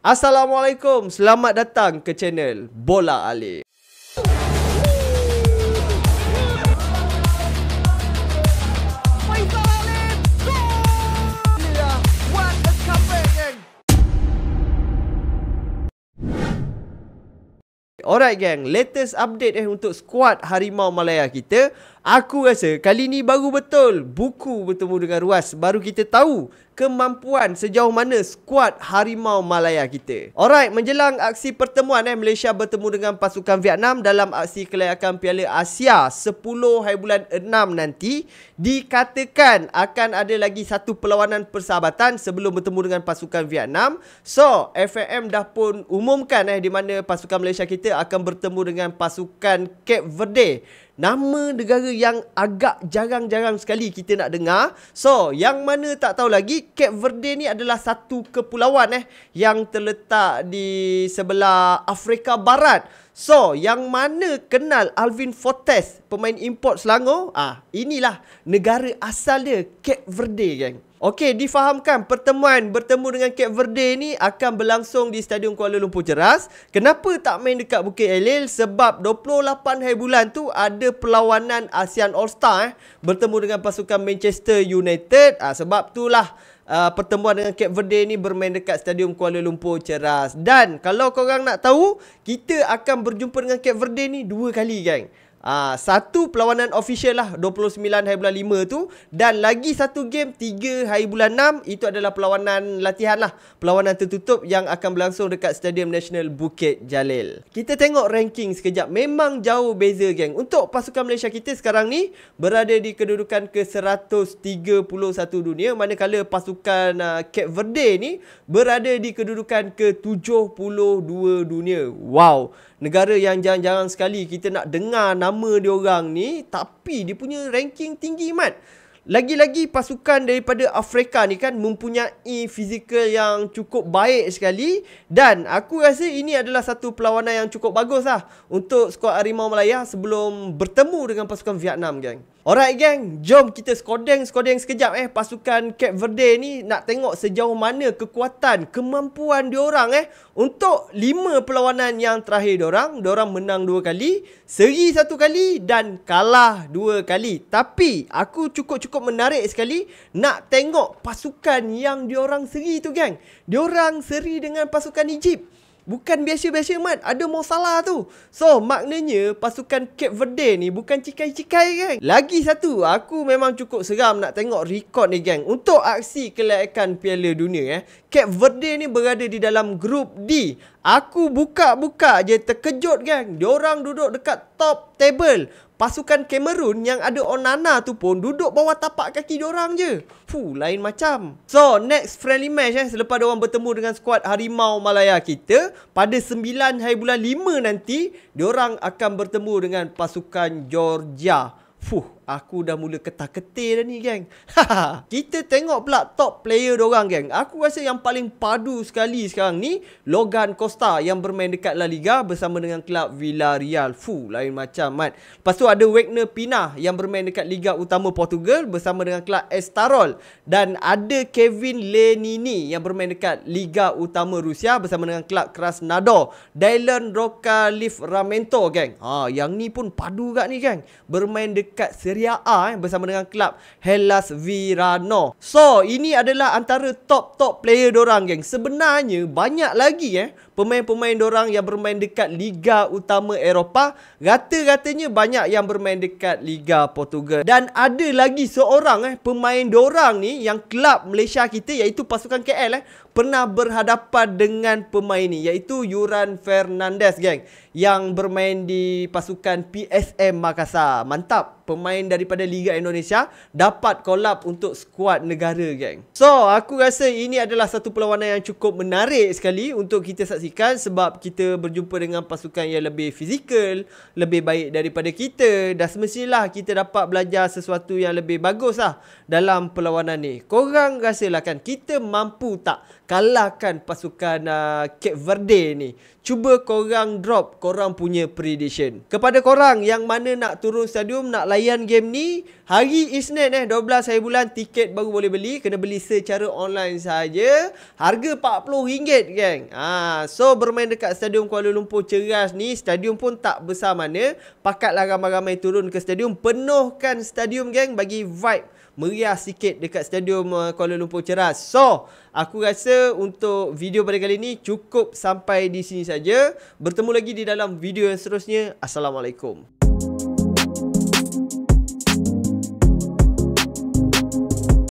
Assalamualaikum, selamat datang ke channel Bola Alik. Alright gang, latest update untuk skuad Harimau Malaya kita. Aku rasa kali ni baru betul buku bertemu dengan ruas. Baru kita tahu kemampuan sejauh mana skuad Harimau Malaya kita. Alright, menjelang aksi pertemuan Malaysia bertemu dengan pasukan Vietnam dalam aksi kelayakan Piala Asia 10/6 nanti, dikatakan akan ada lagi satu perlawanan persahabatan sebelum bertemu dengan pasukan Vietnam. So, FAM dah pun umumkan di mana pasukan Malaysia kita akan bertemu dengan pasukan Cape Verde. Nama negara yang agak jarang-jarang sekali kita nak dengar. So, yang mana tak tahu lagi, Cape Verde ni adalah satu kepulauan yang terletak di sebelah Afrika Barat. So, yang mana kenal Alvin Fortes, pemain import Selangor? Inilah negara asal dia, Cape Verde, geng. Okey, difahamkan pertemuan bertemu dengan Cape Verde ni akan berlangsung di Stadium Kuala Lumpur Ceras. Kenapa tak main dekat Bukit Elil? Sebab 28 hari bulan tu ada perlawanan ASEAN All-Star bertemu dengan pasukan Manchester United. Sebab itulah pertemuan dengan Cape Verde ni bermain dekat Stadium Kuala Lumpur Ceras. Dan kalau korang nak tahu, kita akan berjumpa dengan Cape Verde ni 2 kali, gang. Satu perlawanan official lah 29 hari bulan 5 tu, dan lagi satu game 3 hari bulan 6. Itu adalah perlawanan latihan lah, perlawanan tertutup yang akan berlangsung dekat Stadium Nasional Bukit Jalil. Kita tengok ranking sekejap. Memang jauh beza, geng. Untuk pasukan Malaysia kita sekarang ni berada di kedudukan ke 131 dunia, manakala pasukan Cape Verde ni berada di kedudukan ke 72 dunia. Wow, negara yang jarang-jarang sekali kita nak dengar nama diorang ni, tapi dia punya ranking tinggi, mat. Lagi-lagi pasukan daripada Afrika ni kan mempunyai fizikal yang cukup baik sekali. Dan aku rasa ini adalah satu perlawanan yang cukup bagus lah untuk skuad Harimau Malaya sebelum bertemu dengan pasukan Vietnam, geng. Alright, geng, jom kita skodeng sekejap pasukan Cape Verde ni, nak tengok sejauh mana kekuatan, kemampuan diorang untuk 5 perlawanan yang terakhir diorang menang 2 kali, seri 1 kali dan kalah 2 kali. Tapi aku cukup menarik sekali nak tengok pasukan yang diorang seri tu, geng. Diorang seri dengan pasukan Egypt. Bukan biasa-biasa, mat. Ada Mo Salah tu. So, maknanya pasukan Cape Verde ni bukan cikai-cikai, geng. Lagi satu, aku memang cukup seram nak tengok rekod ni, geng. Untuk aksi kelayakan Piala Dunia, Cape Verde ni berada di dalam grup D. Aku buka-buka je terkejut, geng. Diorang duduk dekat top table. Pasukan Cameroon yang ada Onana tu pun duduk bawah tapak kaki diorang je. Lain macam. So, next friendly match selepas diorang bertemu dengan skuad Harimau Malaya kita pada 9 hari bulan 5 nanti, diorang akan bertemu dengan pasukan Georgia. Aku dah mula ketar-ketir dah ni, geng. Kita tengok pula top player diorang, geng. Aku rasa yang paling padu sekali sekarang ni Logan Costa yang bermain dekat La Liga bersama dengan klub Villarreal. Lain macam, mat. Lepas tu ada Wagner Pina yang bermain dekat Liga Utama Portugal bersama dengan klub Estarol. Dan ada Kevin Lenini yang bermain dekat Liga Utama Rusia bersama dengan klub Krasnodar. Dylan Roca Livramento, geng. Yang ni pun padu kat ni, geng. Bermain dekat Serie A bersama dengan klub Hellas Verona. So, ini adalah antara top player dorang, geng. Sebenarnya banyak lagi pemain-pemain dorang yang bermain dekat Liga Utama Eropah. Rata-ratanya banyak yang bermain dekat Liga Portugal. Dan ada lagi seorang pemain dorang ni yang klub Malaysia kita, iaitu pasukan KL pernah berhadapan dengan pemain ni, iaitu Yuran Fernandez, geng, yang bermain di pasukan PSM Makassar. Mantap, pemain daripada Liga Indonesia dapat collab untuk skuad negara, geng. So, aku rasa ini adalah satu perlawanan yang cukup menarik sekali untuk kita saksikan, sebab kita berjumpa dengan pasukan yang lebih fizikal, lebih baik daripada kita, dan semestilah kita dapat belajar sesuatu yang lebih bagus lah dalam perlawanan ni. Korang rasalah kan, kita mampu tak kalahkan pasukan Cape Verde ni? Cuba korang drop korang punya prediction. Kepada korang yang mana nak turun stadium, nak layan game ni, Hari Isnin 12 hari bulan, tiket baru boleh beli. Kena beli secara online saja. Harga RM40 geng. So bermain dekat Stadium Kuala Lumpur Ceras ni, stadium pun tak besar mana. Pakatlah ramai-ramai turun ke stadium, penuhkan stadium geng, bagi vibe meriah sikit dekat Stadium Kuala Lumpur Ceras. So aku rasa untuk video pada kali ni cukup sampai di sini saja. Bertemu lagi di dalam video yang seterusnya. Assalamualaikum.